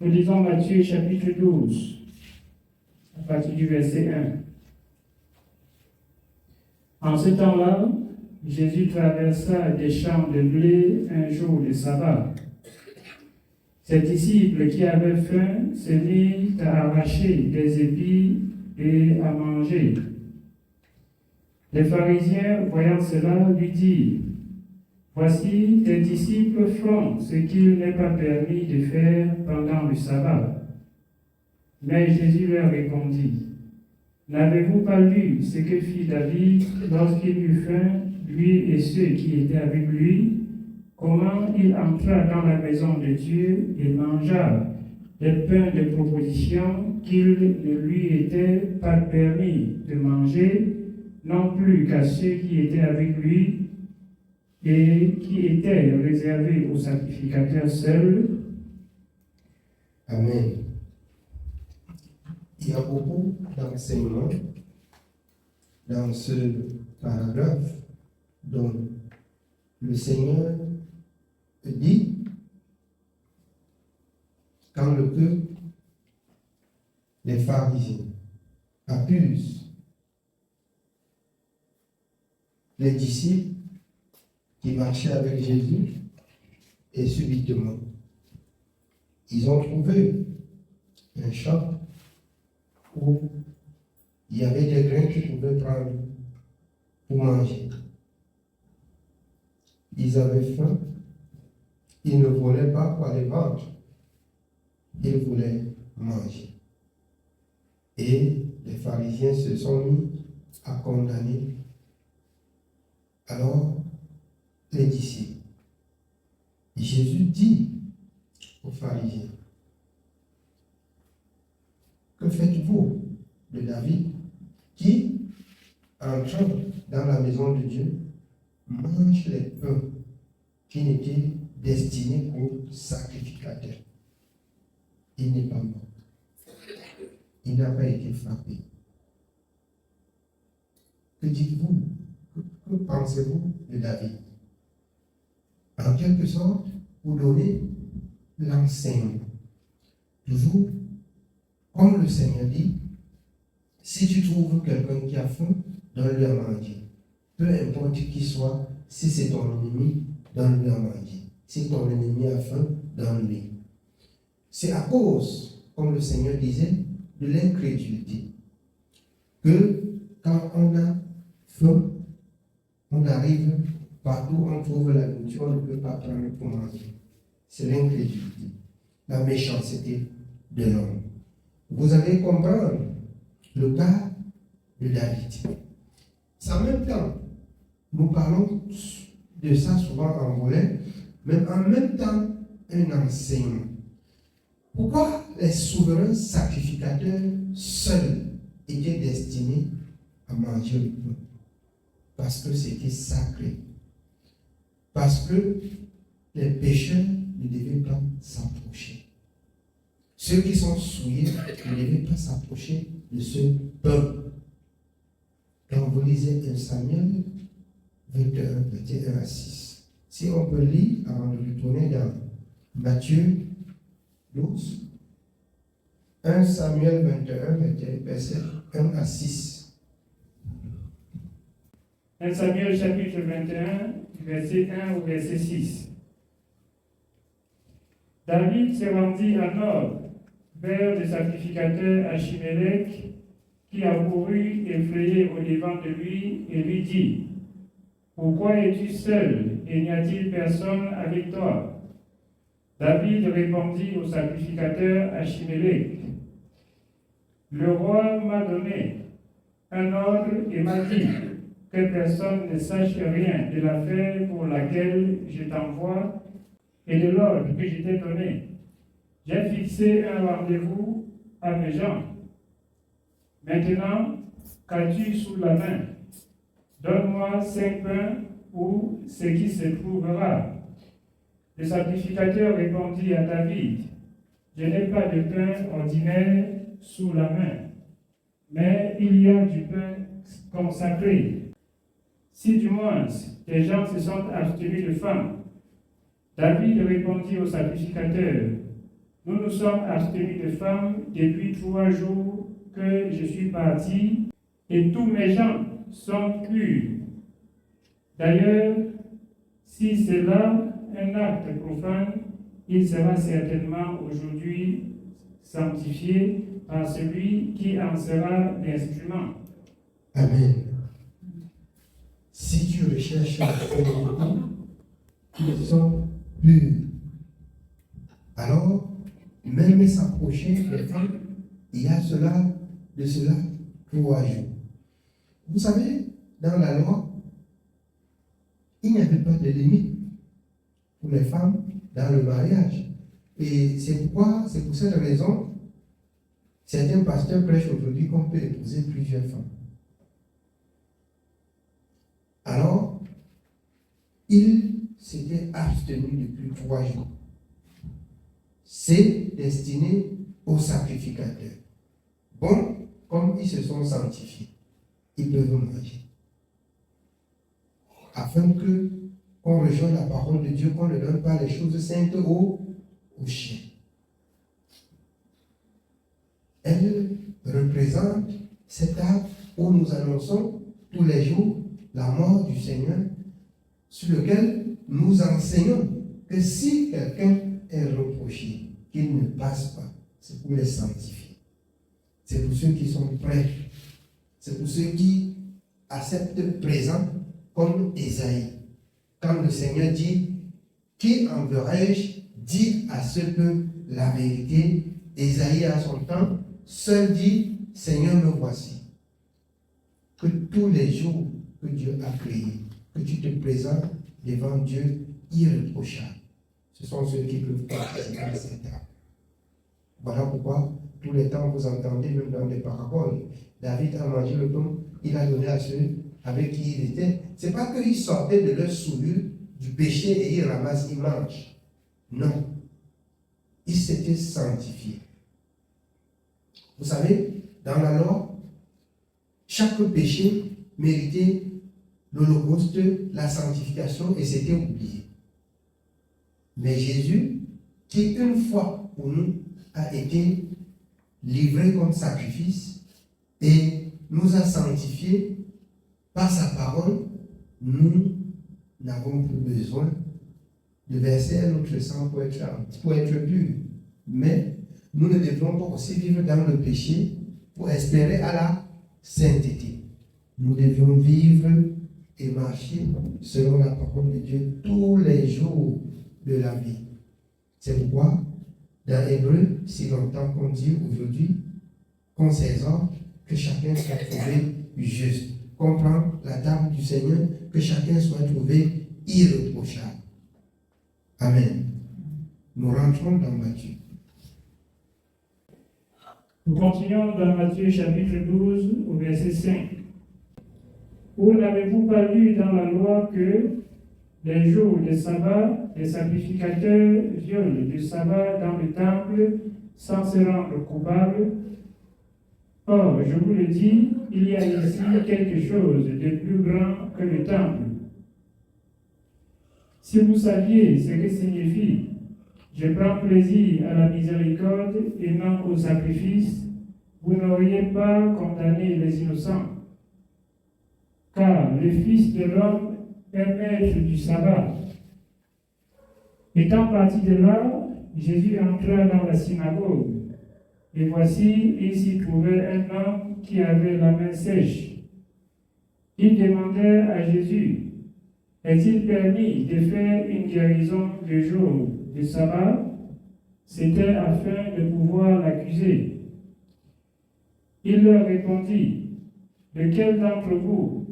Nous lisons Matthieu chapitre 12, à partir du verset 1. En ce temps-là, Jésus traversa des champs de blé un jour de sabbat. Ses disciples qui avaient faim se mirent à arracher des épis et à manger. Les pharisiens, voyant cela, lui dirent: Voici, tes disciples font ce qu'il n'est pas permis de faire pendant le sabbat. Mais Jésus leur répondit: N'avez-vous pas lu ce que fit David lorsqu'il eut faim, lui et ceux qui étaient avec lui, comment il entra dans la maison de Dieu et mangea les pains de proposition qu'il ne lui était pas permis de manger, non plus qu'à ceux qui étaient avec lui, et qui étaient réservés aux sacrificateurs seuls. Amen. Il y a beaucoup d'enseignements dans ce paragraphe dont le Seigneur dit, quand le peuple, les pharisiens, accusent les disciples qui marchaient avec Jésus, et subitement, ils ont trouvé un champ où il y avait des grains qu'ils pouvaient prendre pour manger. Ils avaient faim, ils ne voulaient pas pour aller vendre, ils voulaient manger. Et les pharisiens se sont mis à condamner alors les disciples. Jésus dit aux pharisiens: Que faites-vous de David qui, entrant dans la maison de Dieu, mange les pains qui n'étaient destinés aux sacrificateurs? Il n'est pas mort. Il n'a pas été frappé. Que dites-vous? Que pensez-vous de David? En quelque sorte, vous donnez l'enseignement. Toujours, comme le Seigneur dit, si tu trouves quelqu'un qui a faim, donne-lui à manger. Peu importe qui soit, si c'est ton ennemi, donne-lui à manger. Si ton ennemi a faim, donne-lui. C'est à cause, comme le Seigneur disait, de l'incrédulité, que quand on a faim, on arrive partout, on trouve la nourriture, on ne peut pas prendre pour manger. C'est l'incrédulité, la méchanceté de l'homme. Vous allez comprendre le cas de David. En même temps, nous parlons de ça souvent en volet, mais en même temps, un enseignement. Pourquoi les souverains sacrificateurs seuls étaient destinés à manger le pain? Parce que c'était sacré. Parce que les pécheurs ne devaient pas s'approcher. Ceux qui sont souillés ne devaient pas s'approcher de ce pain. Quand vous lisez 1 Samuel 21, 21 à 6, si on peut lire avant de retourner dans Matthieu 12, 1 Samuel 21, verset 1 à 6. 1 Samuel chapitre 21, verset 1 au verset 6. David se rendit à nord, vers le sacrificateur Achimélec, qui accourut effrayé au-devant de lui et lui dit: Pourquoi es-tu seul et n'y a-t-il personne avec toi? David répondit au sacrificateur Achimélec: Le roi m'a donné un ordre et m'a dit que personne ne sache rien de l'affaire pour laquelle je t'envoie et de l'ordre que je t'ai donné. J'ai fixé un rendez-vous à mes gens. Maintenant, qu'as-tu sous la main? Donne-moi 5 pains ou ce qui se trouvera. Le sacrificateur répondit à David: Je n'ai pas de pain ordinaire sous la main, mais il y a du pain consacré. Si du moins tes gens se sont abstenus de faim. David répondit au sacrificateur: Nous nous sommes abstenus de femmes depuis 3 jours que je suis parti, et tous mes gens sont purs. D'ailleurs, si c'est là un acte profane, il sera certainement aujourd'hui sanctifié par celui qui en sera l'instrument. Amen. Si tu recherches la féminité, ils sont purs. Alors, même s'approcher des femmes, il y a de cela 3 jours. Vous savez, dans la loi, il n'y avait pas de limite pour les femmes dans le mariage. Et c'est pour cette raison, certains pasteurs prêchent aujourd'hui qu'on peut épouser plusieurs femmes. Alors, il s'était abstenu depuis 3 jours. C'est destiné aux sacrificateurs. Bon, comme ils se sont sanctifiés, ils peuvent manger. Afin qu'on rejoigne la parole de Dieu, qu'on ne donne pas les choses saintes aux chiens. Elle représente cet acte où nous annonçons tous les jours la mort du Seigneur, sur lequel nous enseignons que si quelqu'un est reproché, qu'il ne passe pas, c'est pour les sanctifier. C'est pour ceux qui sont prêts. C'est pour ceux qui acceptent présent, comme Ésaïe. Quand le Seigneur dit, qui enverrai-je, dit à ce peuple la vérité. Ésaïe à son temps, seul dit, Seigneur, me voici. Que tous les jours que Dieu a créé, que tu te présentes devant Dieu irréprochable. Ce sont ceux qui peuvent participer à cet acte. Voilà pourquoi, tous les temps, vous entendez, même dans les paraboles, David a mangé le pain, il a donné à ceux avec qui il était. Ce n'est pas qu'ils sortaient de leur souillure du péché et ils ramassent, ils mangent. Non. Ils s'étaient sanctifiés. Vous savez, dans la loi, chaque péché méritait l'holocauste, la sanctification, et c'était oublié. Mais Jésus, qui une fois pour nous a été livré comme sacrifice et nous a sanctifiés par sa parole, nous n'avons plus besoin de verser un autre sang pour être pur. Mais nous ne devons pas aussi vivre dans le péché pour espérer à la sainteté. Nous devions vivre et marcher selon la parole de Dieu tous les jours de la vie. C'est pourquoi, dans Hébreu, si longtemps qu'on dit aujourd'hui, qu'on s'exhorte, que chacun soit trouvé juste. Qu'on prend la table du Seigneur, que chacun soit trouvé irréprochable. Amen. Nous rentrons dans Matthieu. Nous continuons dans Matthieu chapitre 12 au verset 5. Où n'avez-vous pas lu dans la loi que les jours de sabbat, les sacrificateurs violent le sabbat dans le temple sans se rendre coupables? Or, je vous le dis, il y a ici quelque chose de plus grand que le temple. Si vous saviez ce que signifie « Je prends plaisir à la miséricorde et non au sacrifice », vous n'auriez pas condamné les innocents. Car le Fils de l'homme est maître du sabbat. Étant parti de là, Jésus entra dans la synagogue. Et voici, il s'y trouvait un homme qui avait la main sèche. Il demandait à Jésus, est-il permis de faire une guérison le jour du sabbat? C'était afin de pouvoir l'accuser. Il leur répondit, lequel d'entre vous,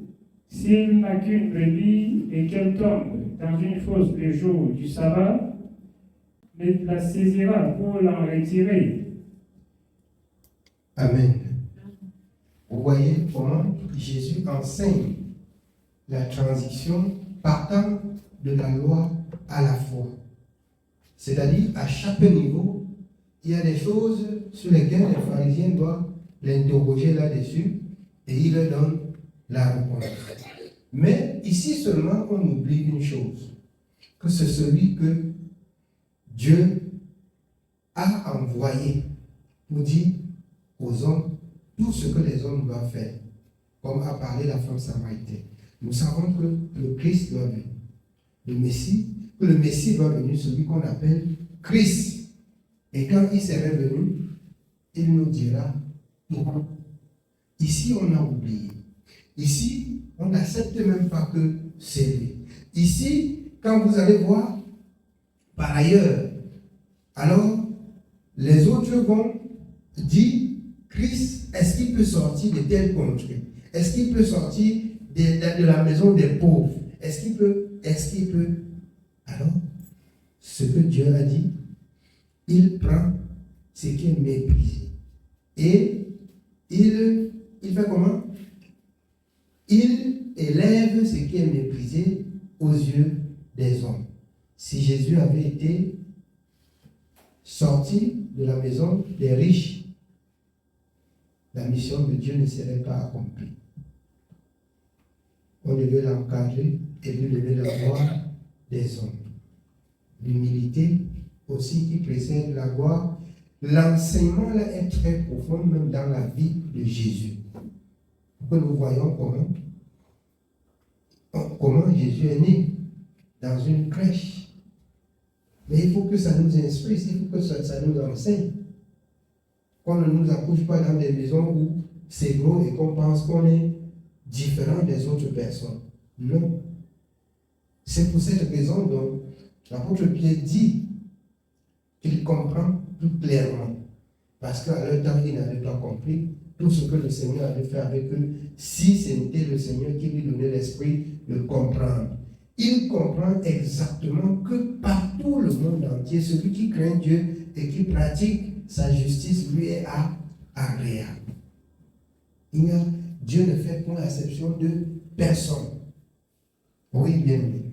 s'il n'a qu'une brebis et qu'elle tombe dans une fosse le jour du sabbat, ne la saisira pour l'en retirer? Amen. Vous voyez comment Jésus enseigne la transition partant de la loi à la foi. C'est-à-dire, à chaque niveau, il y a des choses sur lesquelles les pharisiens doivent l'interroger là-dessus et il leur donne la réponse. Mais ici seulement, on oublie une chose, que c'est celui que Dieu a envoyé pour dire aux hommes tout ce que les hommes doivent faire, comme a parlé la femme samaritaine. Nous savons que le Christ doit venir. Le Messie doit venir, celui qu'on appelle Christ. Et quand il serait venu, il nous dira tout. Ici, on a oublié. Ici, on n'accepte même pas que c'est lui. Ici, quand vous allez voir, par ailleurs, alors, les autres vont dire, Christ, est-ce qu'il peut sortir de tel contrée? Est-ce qu'il peut sortir de la maison des pauvres? Est-ce qu'il peut? Alors, ce que Dieu a dit, il prend ce qui est méprisé. Et il fait comment? Il élève ce qui est méprisé aux yeux des hommes. Si Jésus avait été sorti de la maison des riches, la mission de Dieu ne serait pas accomplie. On devait l'encadrer et lui donner la gloire des hommes. L'humilité aussi qui précède la gloire. L'enseignement là est très profond même dans la vie de Jésus. Pour que nous voyons comment Jésus est né dans une crèche. Mais il faut que ça nous inspire, il faut que ça nous enseigne. Qu'on ne nous accouche pas dans des maisons où c'est gros et qu'on pense qu'on est différent des autres personnes. Non. C'est pour cette raison dont l'apôtre Pierre dit qu'il comprend tout clairement. Parce qu'à leur temps, il n'avait pas compris tout ce que le Seigneur avait fait avec eux, si c'était le Seigneur qui lui donnait l'esprit de comprendre. Il comprend exactement que partout le monde entier, celui qui craint Dieu et qui pratique sa justice lui est agréable. Dieu ne fait pour l'exception de personne. Oui, bien aimé.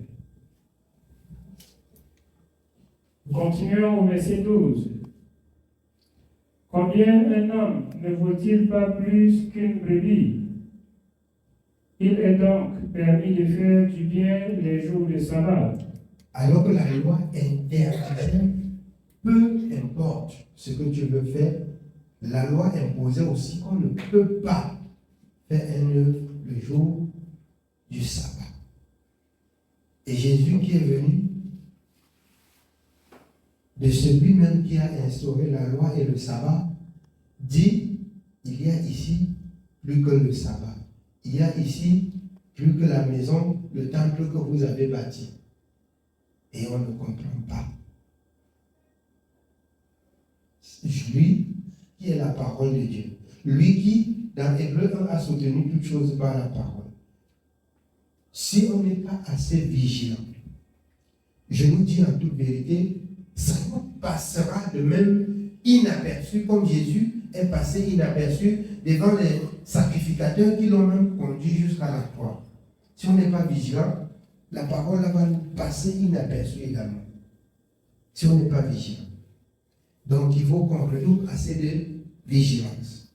Continuons au verset 12. Combien un homme ne vaut-il pas plus qu'une brebis? Il est donc permis de faire du bien les jours de sabbat. Alors que la loi interdisait, peu importe ce que tu veux faire, la loi imposait aussi qu'on ne peut pas faire un œuvre le jour du sabbat. Et Jésus qui est venu de celui-même qui a instauré la loi et le sabbat, dit, il y a ici plus que le sabbat. Il y a ici plus que la maison, le temple que vous avez bâti. Et on ne comprend pas. Lui qui est la parole de Dieu. Lui qui, dans Hébreu 1, a soutenu toute chose par la parole. Si on n'est pas assez vigilant, je nous dis en toute vérité, ça nous passera de même inaperçu, comme Jésus est passé inaperçu devant les sacrificateurs qui l'ont même conduit jusqu'à la croix. Si on n'est pas vigilant, la parole là va nous passer inaperçu également. Si on n'est pas vigilant. Donc il faut qu'on retrouve assez de vigilance.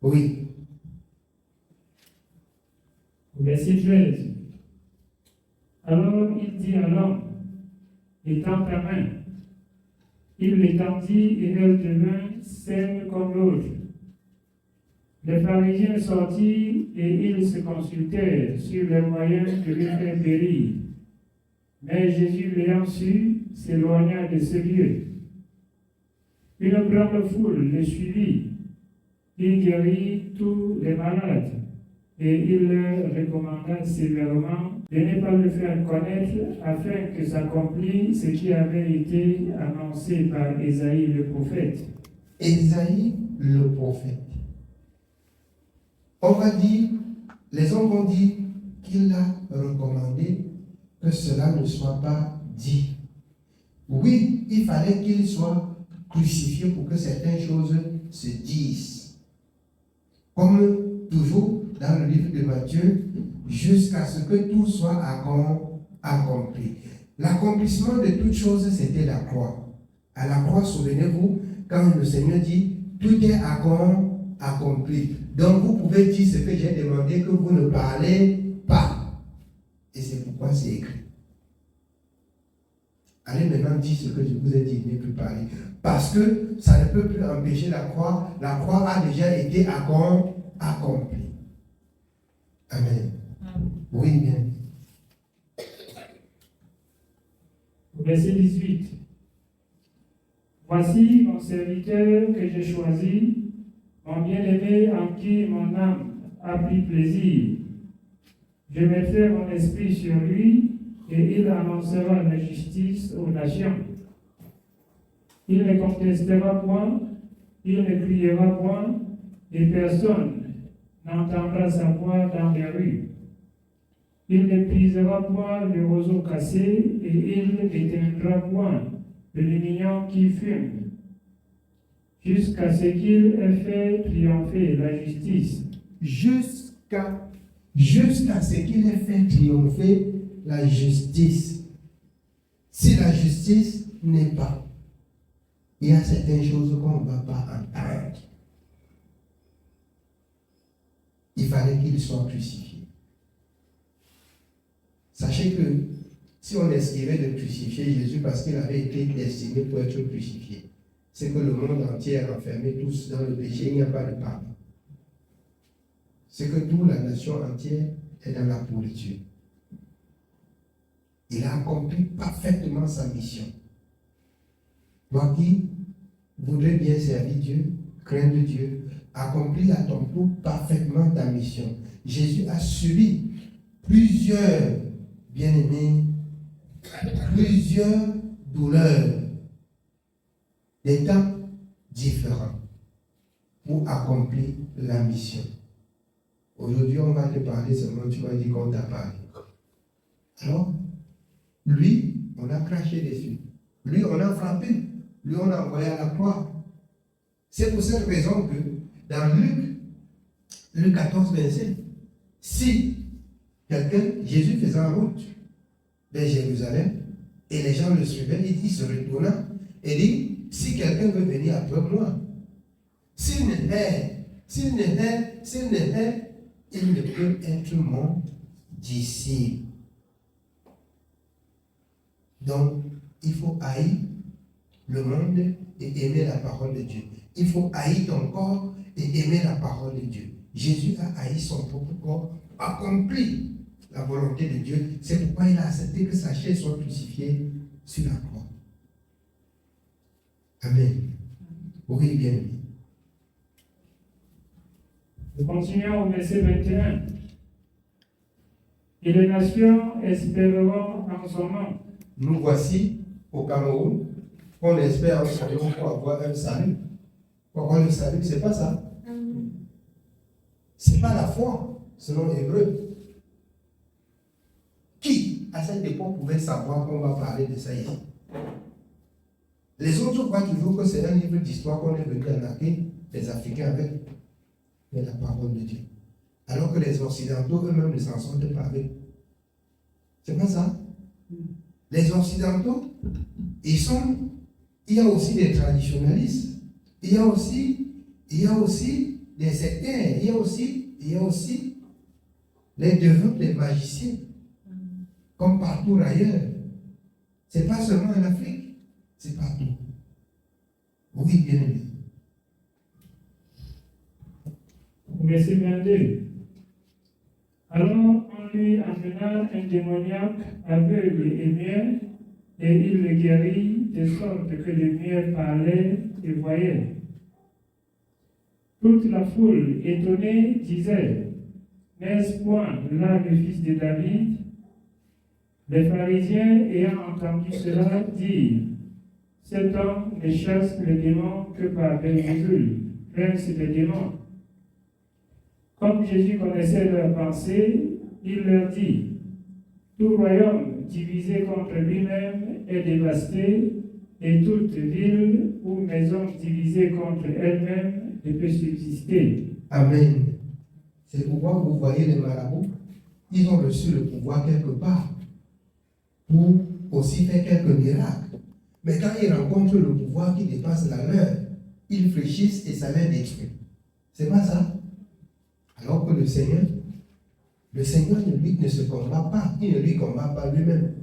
Oui. Verset 13. Alors il dit à l'homme, étends ta main. Il l'étendit et elle devint saine comme l'autre. Les pharisiens sortirent et ils se consultèrent sur les moyens de lui faire périr. Mais Jésus, l'ayant su, s'éloigna de ce lieu. Une grande foule le suivit. Il guérit tous les malades et il leur recommanda sévèrement de ne pas le faire connaître afin que s'accomplisse ce qui avait été annoncé par Ésaïe le prophète. Ésaïe le prophète. On va dire, les hommes vont dire qu'il a recommandé que cela ne soit pas dit. Oui, il fallait qu'il soit crucifié pour que certaines choses se disent. Comme toujours dans le livre de Matthieu, jusqu'à ce que tout soit accompli. L'accomplissement de toutes choses, c'était la croix. À la croix, souvenez-vous, quand le Seigneur dit, tout est accompli. Donc vous pouvez dire ce que j'ai demandé, que vous ne parlez pas. Et c'est pourquoi c'est écrit. Allez maintenant dire ce que je vous ai dit, il n'est plus parler. Parce que ça ne peut plus empêcher la croix. La croix a déjà été accomplie. Amen. Oui, bien. Verset 18. Voici mon serviteur que j'ai choisi, mon bien-aimé en qui mon âme a pris plaisir. Je mettrai mon esprit sur lui et il annoncera la justice aux nations. Il ne contestera point, il ne criera point, et personne n'entendra sa voix dans les rues. Il ne brisera point le roseau cassé et il n'éteindra point le lumignon qui fume, jusqu'à ce qu'il ait fait triompher la justice. Jusqu'à ce qu'il ait fait triompher la justice. Si la justice n'est pas, il y a certaines choses qu'on ne va pas entendre. Il fallait qu'il soit crucifié. Sachez que si on essaierait de crucifier Jésus parce qu'il avait été destiné pour être crucifié, c'est que le monde entier est enfermé tous dans le péché, il n'y a pas de pardon. C'est que toute la nation entière est dans la pourriture. Il a accompli parfaitement sa mission. Toi qui voudrais bien servir Dieu, craindre Dieu, accomplis à ton tour parfaitement ta mission. Jésus a subi plusieurs bien-aimés, plusieurs douleurs, des temps différents pour accomplir la mission. Aujourd'hui, on va te parler seulement, tu vas dire qu'on t'a parlé. Alors, lui, on a craché dessus. Lui, on a frappé. Lui, on a envoyé à la croix. C'est pour cette raison que dans Luc 14, 25, si Jésus faisait en route vers Jérusalem, et les gens le suivaient, il se retourna et dit, si quelqu'un veut venir après moi, s'il ne hait, il ne peut être mon disciple. Donc, il faut haïr le monde et aimer la parole de Dieu. Il faut haïr ton corps et aimer la parole de Dieu. Jésus a haï son propre corps, accompli la volonté de Dieu. C'est pourquoi il a accepté que sa chair soit crucifiée sur la croix. Amen. Oui, bien aimé. Nous continuons au verset 21. Et les nations espéreront en son nom. Nous voici au Cameroun, on espère en son nom pour avoir un salut. Pour avoir le salut, c'est pas ça. C'est pas la foi, selon l'hébreu. Qui, à cette époque, pouvait savoir qu'on va parler de ça ici? Les autres croient toujours que c'est un livre d'histoire qu'on est venu attaquer les Africains avec. Mais la parole de Dieu. Alors que les Occidentaux eux-mêmes ne s'en sortent pas avec. C'est pas ça? Les Occidentaux, il y a aussi des traditionnalistes, il y a aussi des sectaires, il y a aussi les devins, les magiciens, comme partout ailleurs. C'est pas seulement en Afrique, c'est partout. Oui, bien aimé. Verset 22. Alors on lui amena un démoniaque aveugle et muet, et il le guérit de sorte que le muet parlait et voyait. Toute la foule, étonnée, disait, n'est-ce point là le fils de David? Les pharisiens, ayant entendu cela, dirent, cet homme ne chasse les démons que par Belzébul, prince des démons. Comme Jésus connaissait leurs pensées, il leur dit, tout royaume divisé contre lui-même est dévasté, et toute ville ou maison divisée contre elle-même ne peut subsister. Amen. C'est pourquoi vous voyez les marabouts, ils ont reçu le pouvoir quelque part pour aussi faire quelques miracles. Mais quand ils rencontrent le pouvoir qui dépasse la leur, ils fléchissent et ça les détruit. C'est pas ça? Alors que le Seigneur ne se combat pas, il ne lui combat pas lui-même.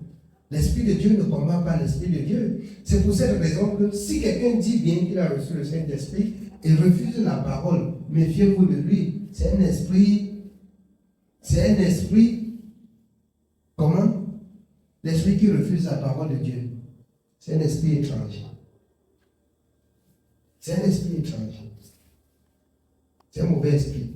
L'Esprit de Dieu ne combat pas l'Esprit de Dieu. C'est pour cette raison que si quelqu'un dit bien qu'il a reçu le Saint-Esprit et refuse la parole, méfiez-vous de lui. C'est un esprit, comment? L'esprit qui refuse la parole de Dieu. C'est un esprit étranger. C'est un esprit étranger. C'est un mauvais esprit.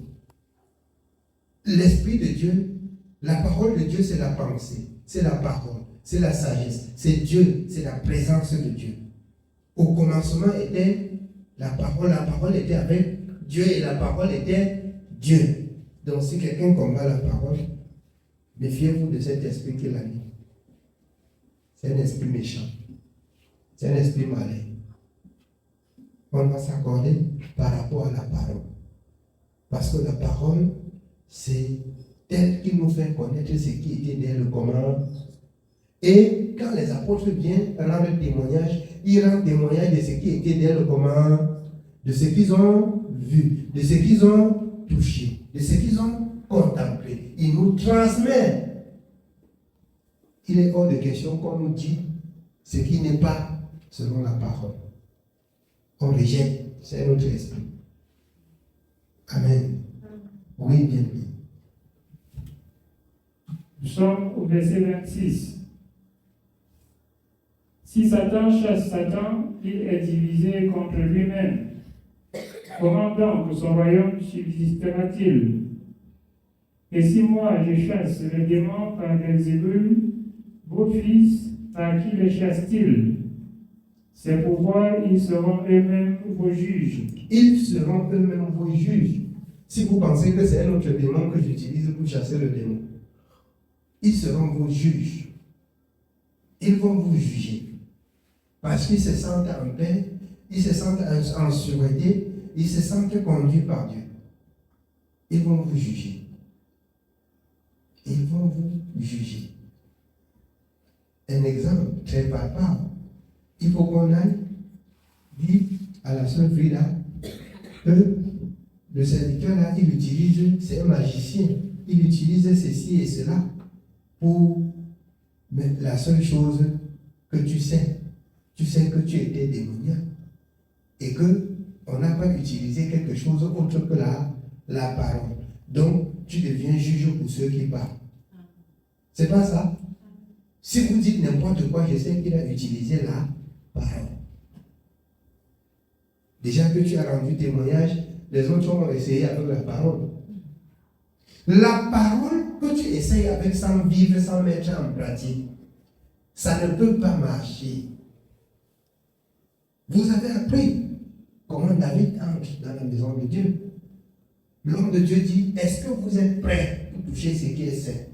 L'Esprit de Dieu, la parole de Dieu, c'est la pensée, c'est la parole, c'est la sagesse, c'est Dieu, c'est la présence de Dieu. Au commencement était la parole était avec Dieu et la parole était Dieu. Donc si quelqu'un combat la parole, méfiez-vous de cet esprit qu'il a mis. C'est un esprit méchant, c'est un esprit malin. On va s'accorder par rapport à la parole. Parce que la parole, c'est elle qui nous fait connaître ce qui était dès le commencement. Et quand les apôtres viennent rendre témoignage, ils rendent témoignage de ce qui était dès le commencement, de ce qu'ils ont vu, de ce qu'ils ont touché, de ce qu'ils ont contemplé. Ils nous transmettent. Il est hors de question qu'on nous dit ce qui n'est pas selon la parole. On rejette, c'est notre esprit. Amen. Oui, bien, bien. Nous sommes au verset 26. Si Satan chasse Satan, il est divisé contre lui-même. Comment donc son royaume subsistera-t-il? Et si moi je chasse les démons par Belzébul, vos fils, par qui les chassent-ils? C'est pourquoi ils seront eux-mêmes vos juges. Ils seront eux-mêmes vos juges. Si vous pensez que c'est un autre démon que j'utilise pour chasser le démon, ils seront vos juges. Ils vont vous juger. Parce qu'ils se sentent en paix, ils se sentent en sûreté, ils se sentent conduits par Dieu. Ils vont vous juger. Ils vont vous juger. Un exemple très palpable. Il faut qu'on aille dire à la sœur Frida que le serviteur là, il utilise, c'est un magicien, il utilise ceci et cela pour, mais la seule chose que tu sais que tu étais démoniaque et que on n'a pas utilisé quelque chose autre que la parole. Donc, tu deviens juge pour ceux qui parlent. C'est pas ça? Si vous dites n'importe quoi, je sais qu'il a utilisé la parole. Déjà que tu as rendu témoignage, les autres ont essayé avec la parole. La parole que tu essayes avec sans vivre, sans mettre en pratique, ça ne peut pas marcher. Vous avez appris comment David entre dans la maison de Dieu. L'homme de Dieu dit, est-ce que vous êtes prêts pour toucher ce qui est saint?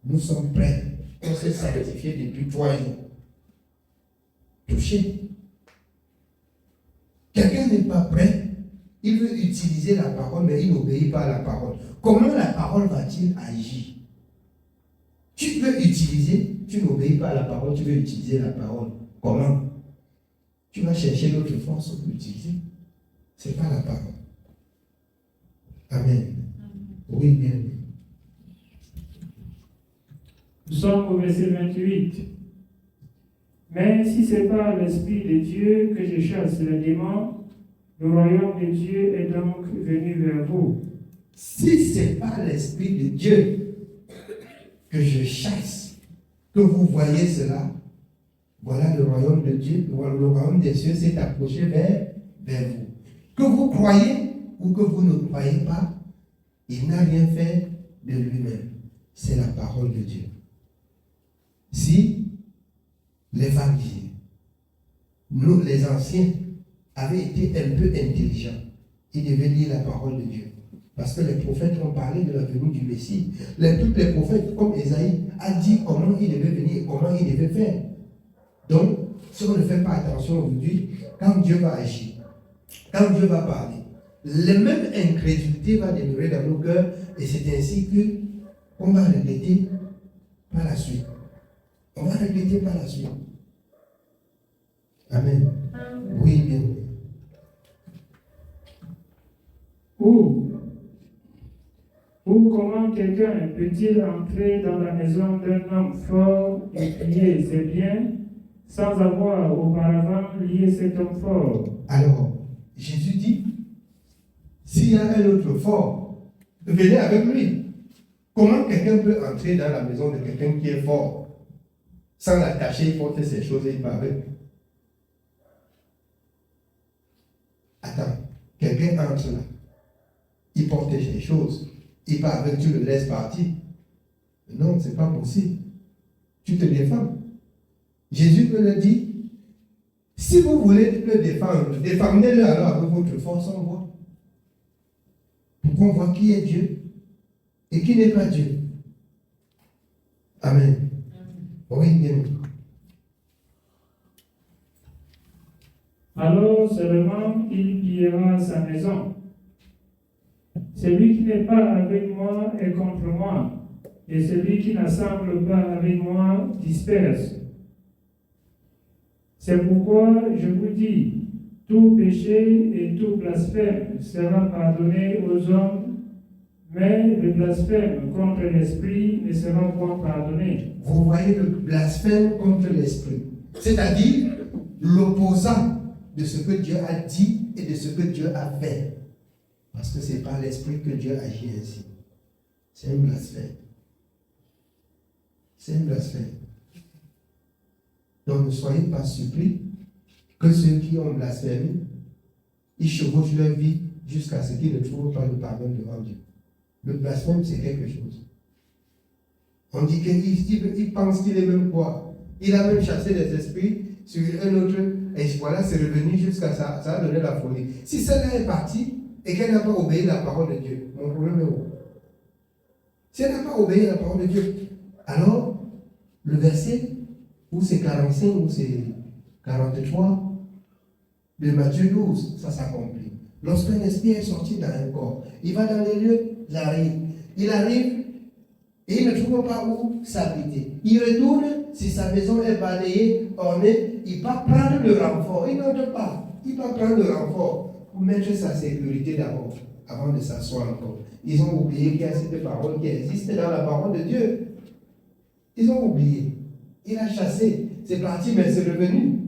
Nous sommes prêts. On s'est sanctifié depuis 3 jours. Toucher. Quelqu'un n'est pas prêt, il veut utiliser la parole, mais il n'obéit pas à la parole. Comment la parole va-t-il agir? Tu veux utiliser, tu n'obéis pas à la parole, tu veux utiliser la parole. Comment? Tu vas chercher d'autres forces pour l'utiliser. Ce n'est pas la parole. Amen. Oui, bien. Nous sommes au verset 28. Mais si ce n'est pas l'Esprit de Dieu que je chasse les démons, le royaume de Dieu est donc venu vers vous. Si ce n'est pas l'Esprit de Dieu que je chasse, que vous voyez cela, voilà le royaume de Dieu, le royaume des cieux s'est approché vers vous. Que vous croyez ou que vous ne croyez pas, il n'a rien fait de lui-même. C'est la parole de Dieu. Si les pharisiens, nous les anciens, avaient été un peu intelligents, ils devaient lire la parole de Dieu. Parce que les prophètes ont parlé de la venue du Messie. Tous les prophètes, comme Esaïe, a dit comment il devait venir et comment il devait faire. Donc, si on ne fait pas attention aujourd'hui, quand Dieu va agir, quand Dieu va parler, la même incrédulité va demeurer dans nos cœurs et c'est ainsi qu'on va regretter par la suite. On va regretter par la suite. Amen. Oui, bien. Ou Ou comment quelqu'un peut-il entrer dans la maison d'un homme fort et piller ses biens sans avoir auparavant lié cet homme fort? Alors, Jésus dit, s'il y a un autre fort, venez avec lui. Comment quelqu'un peut entrer dans la maison de quelqu'un qui est fort sans l'attacher, il porte ses choses et il part avec? Attends, quelqu'un entre là, il porte ses choses, il part avec, tu le laisses partir. Non, c'est pas possible. Tu te défends. Jésus me le dit. Si vous voulez le défendre, défendez-le alors avec votre force en voix. Pour qu'on voit qui est Dieu et qui n'est pas Dieu. Amen. Oui, bien. Alors seulement il pillera sa maison. Celui qui n'est pas avec moi est contre moi, et celui qui n'assemble pas avec moi disperse. C'est pourquoi je vous dis, tout péché et tout blasphème sera pardonné aux hommes, mais le blasphème contre l'Esprit ne sera point pardonné. Vous voyez le blasphème contre l'Esprit, c'est-à-dire l'opposant de ce que Dieu a dit et de ce que Dieu a fait. Parce que c'est par l'Esprit que Dieu agit ainsi. C'est un blasphème. C'est un blasphème. Donc ne soyez pas surpris que ceux qui ont blasphémé, ils chevauchent leur vie jusqu'à ce qu'ils ne trouvent pas le pardon devant Dieu. Le blasphème, c'est quelque chose. On dit qu'il pense qu'il est même quoi. Il a même chassé les esprits sur un autre, et voilà, c'est revenu jusqu'à ça, ça a donné la folie. Si celle-là est partie et qu'elle n'a pas obéi à la parole de Dieu, mon problème est où? Si elle n'a pas obéi à la parole de Dieu, alors le verset, ou c'est 45 ou c'est 43 de Matthieu 12, ça s'accomplit. Lorsqu'un esprit est sorti dans un corps, il va dans les lieux, il arrive et il ne trouve pas où s'habiter. Il retourne, si sa maison est balayée, ornée, il va prendre le renfort. Il n'entre pas. Il va prendre le renfort pour mettre sa sécurité d'abord, avant de s'asseoir encore. Ils ont oublié qu'il y a cette parole qui existe dans la parole de Dieu. Ils ont oublié. Il a chassé. C'est parti, mais c'est revenu.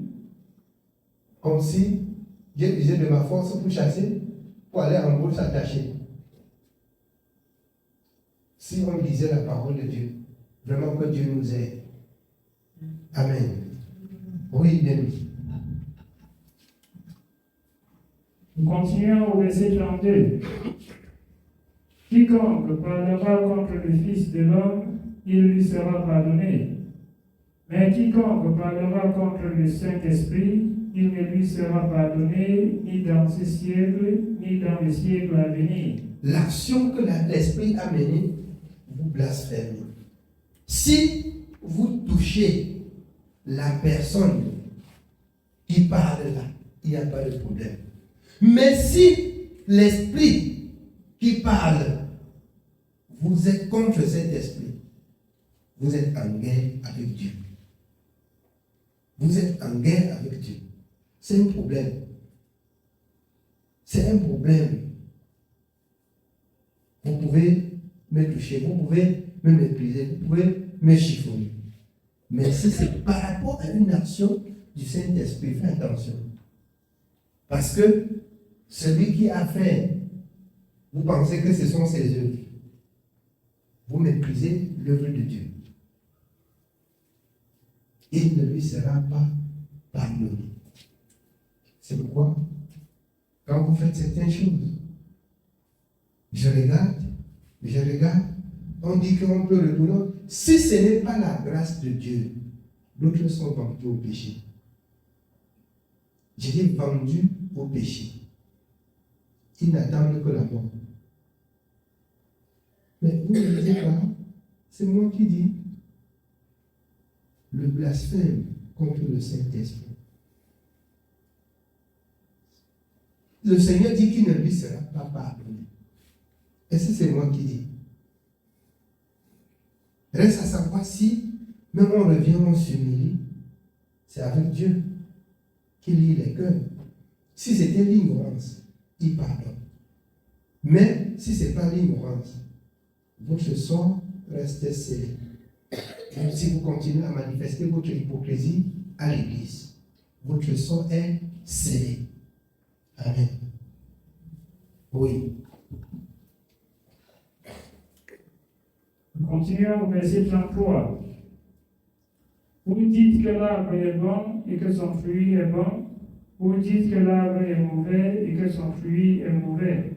Comme si Dieu disait de ma force pour chasser, pour aller en gros s'attacher. Si on lisait la parole de Dieu, vraiment que Dieu nous aide. Amen. Oui, bien. Nous continuons au verset 32. Quiconque parlera contre le Fils de l'homme, il lui sera pardonné. Mais quiconque parlera contre le Saint-Esprit, il ne lui sera pardonné ni dans ce siècle, ni dans le siècle à venir. L'action que l'Esprit a menée, vous blasphémez. Si vous touchez la personne qui parle là, il n'y a pas de problème. Mais si l'Esprit qui parle, vous êtes contre cet esprit, vous êtes en guerre avec Dieu. Vous êtes en guerre avec Dieu. C'est un problème. C'est un problème. Vous pouvez me toucher, vous pouvez me mépriser, vous pouvez me chiffonner. Mais si c'est par rapport à une action du Saint-Esprit, faites attention. Parce que celui qui a fait, vous pensez que ce sont ses œuvres. Vous méprisez l'œuvre de Dieu. Il ne lui sera pas pardonné. C'est pourquoi, quand vous faites certaines choses, je regarde, on dit qu'on peut retourner. Si ce n'est pas la grâce de Dieu, d'autres sont vendus au péché. J'ai dit vendus au péché. Ils n'attendent que la mort. Mais vous ne lisez pas, c'est moi qui dis. Le blasphème contre le Saint-Esprit. Le Seigneur dit qu'il ne lui sera pas pardonné. Et c'est moi qui dis. Reste à savoir si, même on revient, on s'humilie, c'est avec Dieu qu'il lit les cœurs. Si c'était l'ignorance, il pardonne. Mais si ce n'est pas l'ignorance, votre sort reste scellé. Même si vous continuez à manifester votre hypocrisie à l'Église, votre sort est scellé. Amen. Oui. Continuons au verset 33. Vous dites que l'arbre est bon et que son fruit est bon. Vous dites que l'arbre est mauvais et que son fruit est mauvais.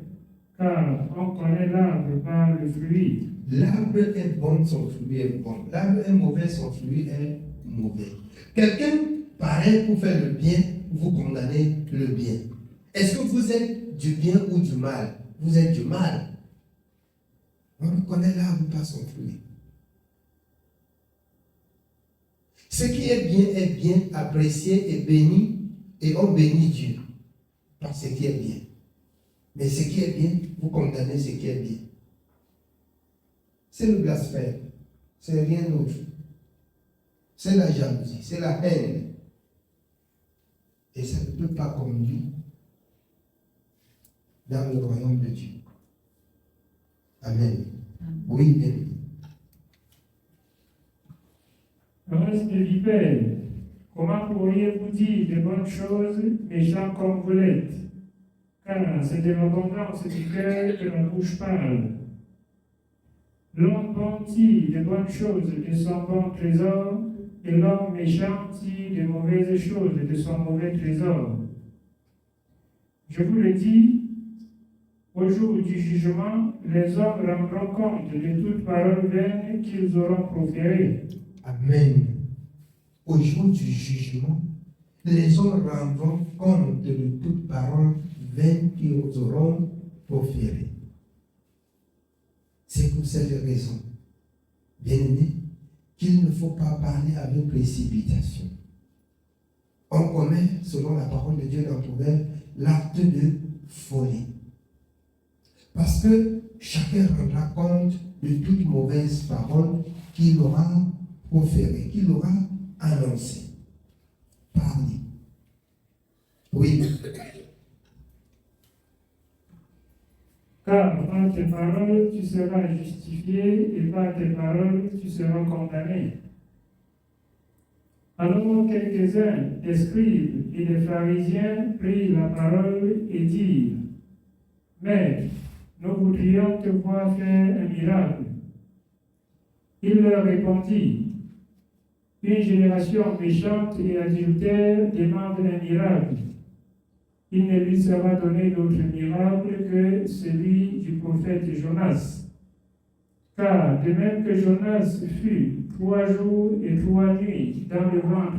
Car on connaît l'arbre par le fruit. L'arbre est bon, son fruit est bon. L'arbre est mauvais, son fruit est mauvais. Quelqu'un paraît pour faire le bien, vous condamnez le bien. Est-ce que vous êtes du bien ou du mal? Vous êtes du mal. On connaît l'arbre par son fruit. Ce qui est bien apprécié et béni, et on bénit Dieu par ce qui est bien. Mais ce qui est bien, vous condamnez ce qui est bien. C'est le blasphème, c'est rien d'autre. C'est la jalousie, c'est la haine. Et ça ne peut pas conduire dans le royaume de Dieu. Amen. Oui, bien. Race de vipères, comment pourriez-vous dire de bonnes choses, méchants comme vous l'êtes? Car c'est de l'abondance du cœur que la bouche parle. L'homme bon tire de bonnes choses de son bon trésor, et l'homme méchant tire de mauvaises choses de son mauvais trésor. Je vous le dis, au jour du jugement, les hommes rendront compte de toute parole vaine qu'ils auront proférée. Amen. Au jour du jugement, les hommes rendront compte de toute parole vaine qu'ils auront proférée. C'est pour cette raison, bien-aimés, qu'il ne faut pas parler avec précipitation. On commet, selon la parole de Dieu dans Proverbe, l'acte de folie. Parce que chacun rendra compte de toute mauvaise parole qu'il aura proférée, qu'il aura annoncée. Parlez. Oui. Car par tes paroles, tu seras justifié, et par tes paroles, tu seras condamné. Alors quelques-uns des scribes et des pharisiens prirent la parole et dirent: Maître, nous voudrions te voir faire un miracle. Il leur répondit: Une génération méchante et adultère demande un miracle. Il ne lui sera donné d'autre miracle que celui du prophète Jonas. Car de même que Jonas fut 3 jours et 3 nuits dans le ventre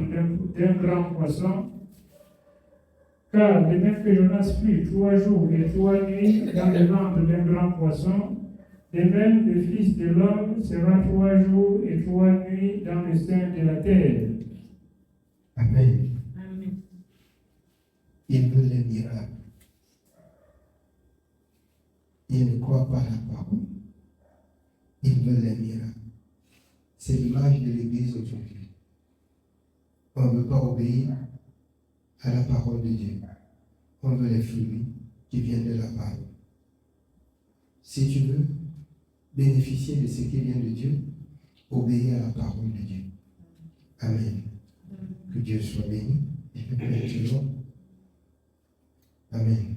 d'un grand poisson, car de même que Jonas fut 3 jours et 3 nuits dans le ventre d'un grand poisson, de même le Fils de l'homme sera 3 jours et 3 nuits dans le sein de la terre. Amen. Il veut les miracles. Il ne croit pas à la parole. Il veut les miracles. C'est l'image de l'Église aujourd'hui. On ne veut pas obéir à la parole de Dieu. On veut les fruits qui viennent de la parole. Si tu veux bénéficier de ce qui vient de Dieu, obéis à la parole de Dieu. Amen. Que Dieu soit béni et que Dieu soit. Amen.